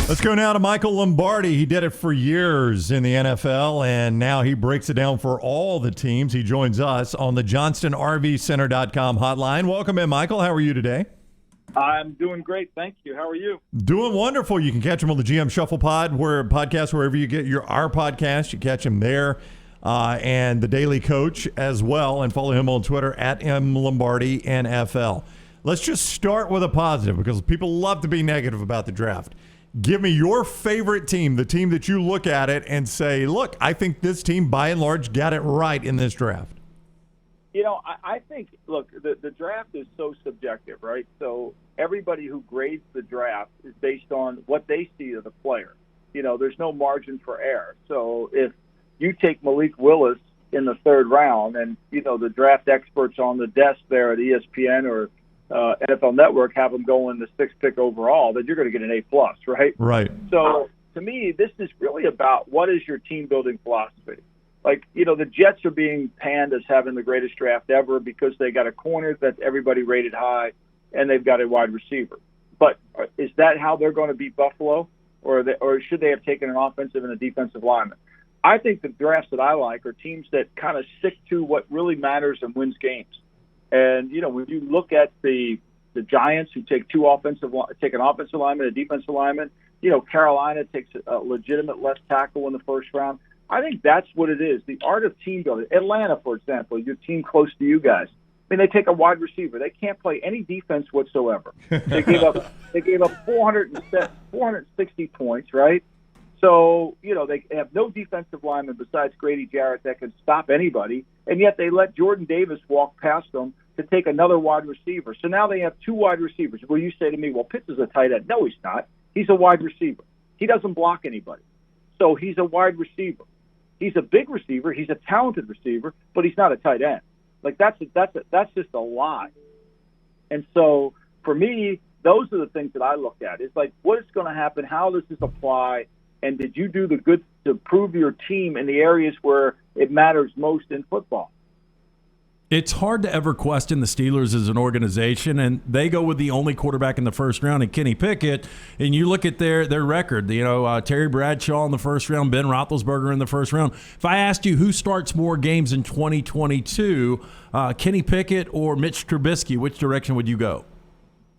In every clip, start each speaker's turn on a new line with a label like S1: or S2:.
S1: Let's go now to Michael Lombardi. He did it for years in the NFL, and now he breaks it down for all the teams. He joins us on the JohnstonRVCenter.com hotline. Welcome in, Michael. How are you today?
S2: I'm doing great, thank you. How are you?
S1: Doing wonderful. You can catch him on the GM Shuffle podcast, wherever you get our podcast. You catch him there, and the Daily Coach as well, and follow him on Twitter at @MLombardiNFL. Let's just start with a positive because people love to be negative about the draft. Give me your favorite team, the team that you look at it and say, look, I think this team by and large got it right in this draft.
S2: You know, I think, look, the draft is so subjective, right? So everybody who grades the draft is based on what they see of the player. You know, there's no margin for error. So if you take Malik Willis in the third round and, you know, the draft experts on the desk there at ESPN or NFL Network have them going the sixth pick overall, then you're going to get an A+, right?
S1: Right.
S2: So to me, this is really about what is your team building philosophy. Like, you know, the Jets are being panned as having the greatest draft ever because they got a corner that everybody rated high and they've got a wide receiver. But is that how they're going to beat Buffalo? Or should they have taken an offensive and a defensive lineman? I think the drafts that I like are teams that kind of stick to what really matters and wins games. And, you know, when you look at the Giants who take an offensive lineman, a defensive lineman, you know, Carolina takes a legitimate left tackle in the first round. I think that's what it is, the art of team building. Atlanta, for example, your team close to you guys. I mean, they take a wide receiver. They can't play any defense whatsoever. They gave up 460 points, right? So, you know, they have no defensive lineman besides Grady Jarrett that can stop anybody, and yet they let Jordan Davis walk past them to take another wide receiver. So now they have two wide receivers. Well, you say to me, well, Pitts is a tight end. No, he's not. He's a wide receiver. He doesn't block anybody. So he's a wide receiver. He's a big receiver. He's a talented receiver, but he's not a tight end. Like that's just a lie. And so for me, those are the things that I look at. It's like, what is going to happen? How does this apply? And did you do the good to prove your team in the areas where it matters most in football?
S3: It's hard to ever question the Steelers as an organization, and they go with the only quarterback in the first round, and Kenny Pickett. And you look at their record, you know, Terry Bradshaw in the first round, Ben Roethlisberger in the first round. If I asked you who starts more games in 2022, Kenny Pickett or Mitch Trubisky, which direction would you go?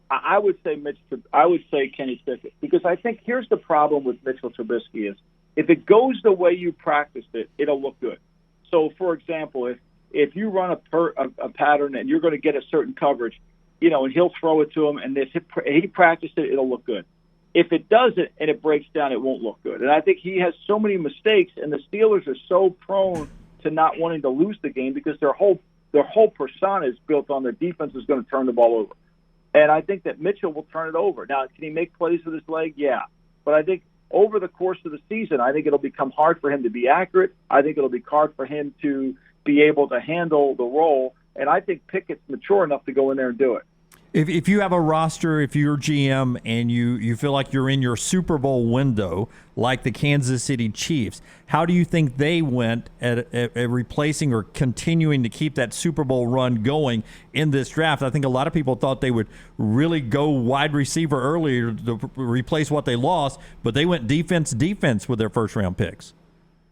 S2: I would say Kenny Pickett, because I think here's the problem with Mitchell Trubisky is if it goes the way you practiced it, it'll look good. So, for example, if you run a pattern and you're going to get a certain coverage, you know, and he'll throw it to him, and if he practiced it, it'll look good. If it doesn't and it breaks down, it won't look good. And I think he has so many mistakes, and the Steelers are so prone to not wanting to lose the game because their whole persona is built on their defense is going to turn the ball over. And I think that Mitchell will turn it over. Now, can he make plays with his leg? Yeah. But I think over the course of the season, I think it'll become hard for him to be accurate. I think it'll be hard for him to be able to handle the role. And I think Pickett's mature enough to go in there and do it.
S4: If you have a roster, if you're GM and you feel like you're in your Super Bowl window, like the Kansas City Chiefs, how do you think they went at replacing or continuing to keep that Super Bowl run going in this draft? I think a lot of people thought they would really go wide receiver earlier to replace what they lost, but they went defense with their first-round picks.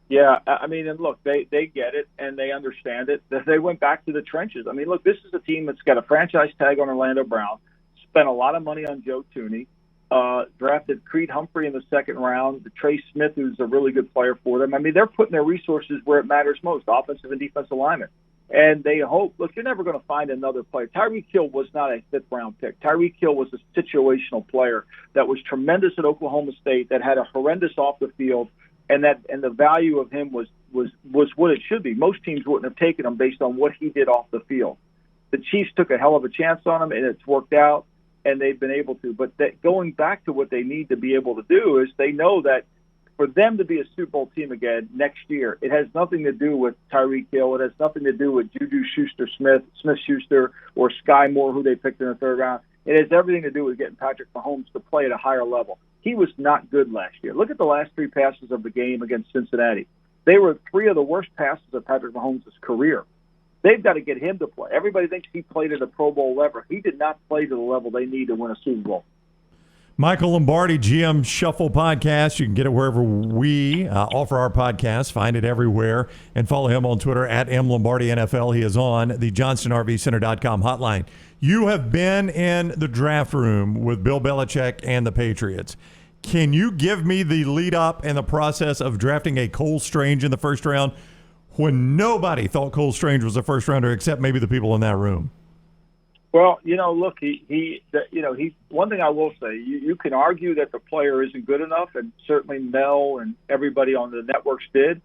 S2: Yeah, I mean, and look, they get it and they understand it. They went back to the trenches. I mean, look, this is a team that's got a franchise tag on Orlando Brown, spent a lot of money on Joe Thuney, drafted Creed Humphrey in the second round, Trey Smith, who's a really good player for them. I mean, they're putting their resources where it matters most, offensive and defensive linemen. And they hope, look, you're never going to find another player. Tyreek Hill was not a fifth-round pick. Tyreek Hill was a situational player that was tremendous at Oklahoma State, that had a horrendous off the field, and the value of him was what it should be. Most teams wouldn't have taken him based on what he did off the field. The Chiefs took a hell of a chance on him, and it's worked out, and they've been able to. But going back to what they need to be able to do is they know that for them to be a Super Bowl team again next year, it has nothing to do with Tyreek Hill. It has nothing to do with Juju Smith-Schuster, or Sky Moore, who they picked in the third round. It has everything to do with getting Patrick Mahomes to play at a higher level. He was not good last year. Look at the last three passes of the game against Cincinnati. They were three of the worst passes of Patrick Mahomes' career. They've got to get him to play. Everybody thinks he played at a Pro Bowl level. He did not play to the level they need to win a Super Bowl.
S1: Michael Lombardi, GM Shuffle Podcast. You can get it wherever we offer our podcast. Find it everywhere. And follow him on Twitter at MLombardiNFL. He is on the JohnstonRVCenter.com hotline. You have been in the draft room with Bill Belichick and the Patriots. Can you give me the lead up and the process of drafting a Cole Strange in the first round when nobody thought Cole Strange was a first rounder except maybe the people in that room?
S2: Well, look, one thing I will say, you can argue that the player isn't good enough, and certainly Mel and everybody on the networks did,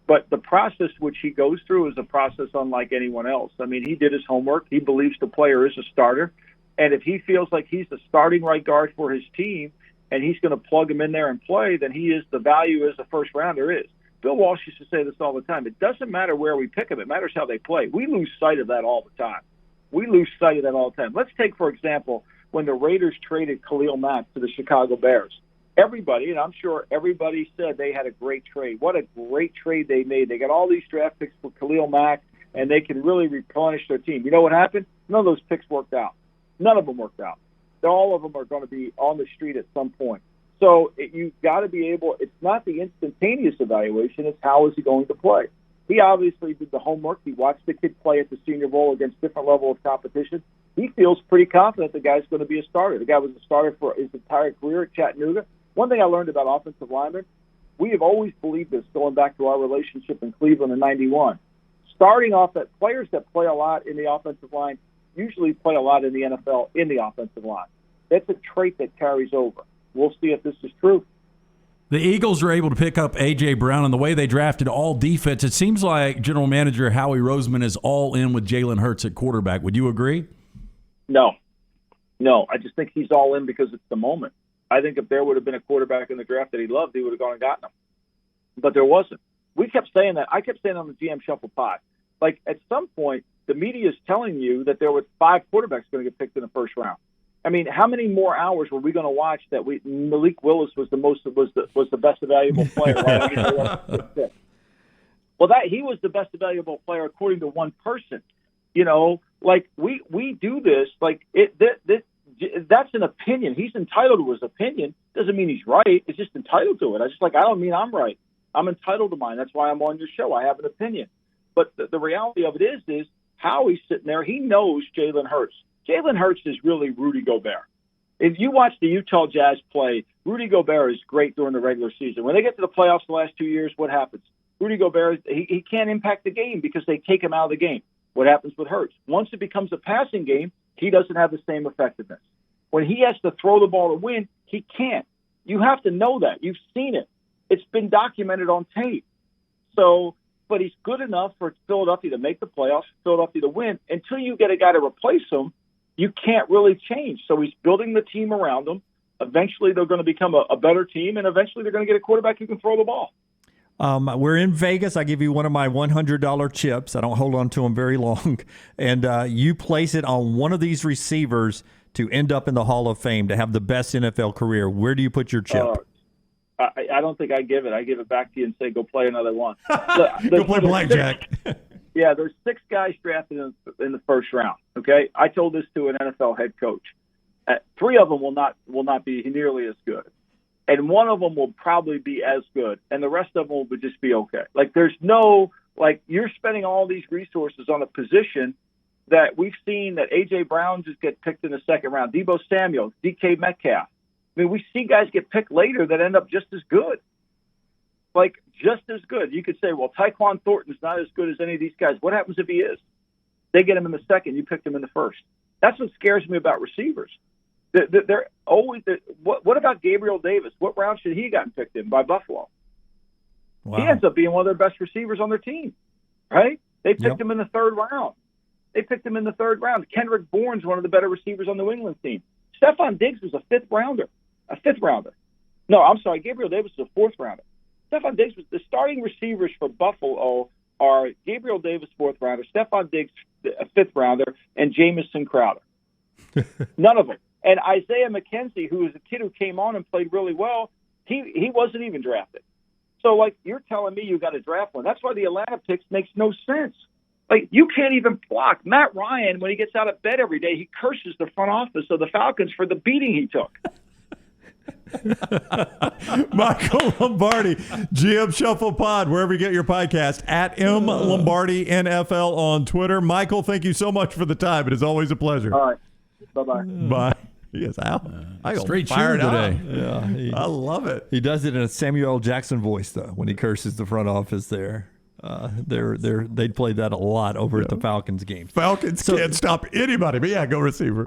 S2: but the process which he goes through is a process unlike anyone else. I mean, he did his homework. He believes the player is a starter, and if he feels like he's the starting right guard for his team and he's going to plug him in there and play, then he is the value as a first rounder is. Bill Walsh used to say this all the time. It doesn't matter where we pick them. It matters how they play. We lose sight of that all the time. Let's take, for example, when the Raiders traded Khalil Mack to the Chicago Bears. Everybody, and I'm sure everybody said they had a great trade. What a great trade they made. They got all these draft picks for Khalil Mack, and they can really replenish their team. You know what happened? None of those picks worked out. None of them worked out. All of them are going to be on the street at some point. So you've got to be able – it's not the instantaneous evaluation. It's how is he going to play. He obviously did the homework. He watched the kid play at the Senior Bowl against different level of competition. He feels pretty confident the guy's going to be a starter. The guy was a starter for his entire career at Chattanooga. One thing I learned about offensive linemen, we have always believed this going back to our relationship in Cleveland in '91. Starting off at players that play a lot in the offensive line usually play a lot in the NFL in the offensive line. That's a trait that carries over. We'll see if this is true.
S3: The Eagles are able to pick up A.J. Brown, and the way they drafted all defense, it seems like General Manager Howie Roseman is all in with Jalen Hurts at quarterback. Would you agree?
S2: No. I just think he's all in because it's the moment. I think if there would have been a quarterback in the draft that he loved, he would have gone and gotten him. But there wasn't. We kept saying that. I kept saying on the GM Shuffle pod, like at some point, the media is telling you that there were 5 quarterbacks going to get picked in the first round. I mean, how many more hours were we going to watch that Malik Willis was the best valuable player? Right? Well, he was the best valuable player according to one person. Like we do this like that's an opinion. He's entitled to his opinion. Doesn't mean he's right. It's just entitled to it. I don't mean I'm right. I'm entitled to mine. That's why I'm on your show. I have an opinion. But the reality of it is how he's sitting there. He knows Jalen Hurts. Jalen Hurts is really Rudy Gobert. If you watch the Utah Jazz play, Rudy Gobert is great during the regular season. When they get to the playoffs the last 2 years, what happens? Rudy Gobert, he can't impact the game because they take him out of the game. What happens with Hurts? Once it becomes a passing game, he doesn't have the same effectiveness. When he has to throw the ball to win, he can't. You have to know that. You've seen it. It's been documented on tape. But he's good enough for Philadelphia to make the playoffs, Philadelphia to win. Until you get a guy to replace him, you can't really change. So he's building the team around them. Eventually, they're going to become a better team, and eventually they're going to get a quarterback who can throw the ball.
S4: We're in Vegas. I give you one of my $100 chips. I don't hold on to them very long. And you place it on one of these receivers to end up in the Hall of Fame, to have the best NFL career. Where do you put your chip?
S2: I don't think I give it. I give it back to you and say, go play another one.
S1: Go play blackjack.
S2: Yeah, there's 6 guys drafted in the first round. Okay, I told this to an NFL head coach. 3 of them will not be nearly as good, and 1 of them will probably be as good, and the rest of them will just be okay. Like there's no you're spending all these resources on a position that we've seen that A.J. Brown just get picked in the second round. Deebo Samuel, DK Metcalf. I mean, we see guys get picked later that end up just as good. Just as good. You could say, well, Tyquan Thornton's not as good as any of these guys. What happens if he is? They get him in the second. You picked him in the first. That's what scares me about receivers. They're always. What about Gabriel Davis? What round should he have gotten picked in by Buffalo?
S4: Wow.
S2: He ends up being one of their best receivers on their team, right? They picked him in the 3rd round. Kendrick Bourne's one of the better receivers on the New England team. Stephon Diggs was a 5th rounder. No, I'm sorry. Gabriel Davis was a 4th rounder. Stephon Diggs was the starting receivers for Buffalo are Gabriel Davis, 4th rounder, Stephon Diggs, a 5th rounder, and Jamison Crowder. None of them. And Isaiah McKenzie, who was a kid who came on and played really well, he wasn't even drafted. So, you're telling me you got to draft one. That's why the Atlanta picks makes no sense. You can't even block. Matt Ryan, when he gets out of bed every day, he curses the front office of the Falcons for the beating he took.
S1: Michael Lombardi, GM Shuffle Pod, wherever you get your podcast, at M Lombardi NFL on Twitter. Michael, thank you so much for the time. It is always a pleasure.
S2: All right. Bye-bye.
S1: Bye. He is out. I got
S3: Straight
S1: fired
S3: shooter
S1: up.
S3: today.
S4: Yeah,
S1: I love it.
S4: he does it in a Samuel L. Jackson voice though when he curses the front office there. They'd played that a lot over at the Falcons games.
S1: Falcons can't stop anybody, but yeah, go receiver.